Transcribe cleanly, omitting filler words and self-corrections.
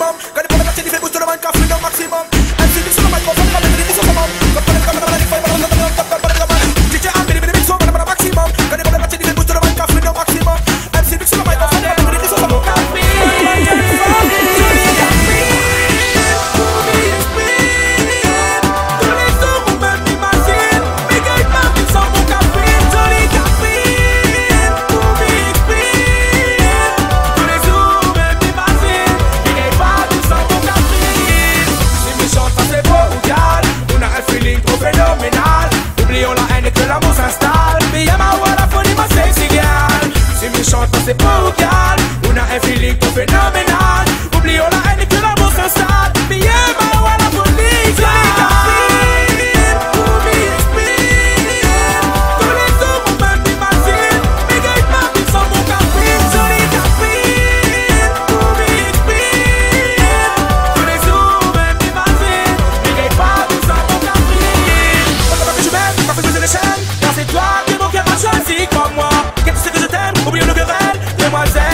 maximum. Quand les problèmes fait boost le man café au maximum. MC mix sur le microphone, la mélodie sur son membre. Quand on est comme dans la life, on est comme top, on est comme DJ Ambi, les mix sur le maximum. Quand les problèmes fait boost le man café au maximum. MC mix sur le microphone, la mélodie sur son membre. C'est pour gal, on a un feeling trop phénoménal. Oublions la haine et que l'amour s'installe. Mais yeah, ma wa la folie, tous les jours, on même m'imagine. Mais gars, ma vie sans mon café. Jolie café, tous les jours, on même m'imagine. Mais gars, ma vie sans mon café. Quand on je m'aime, quand je les chaînes, car c'est toi que mon cœur a choisi comme moi. Qu'est-ce que je t'aime, oublions le querelle. Demoiselle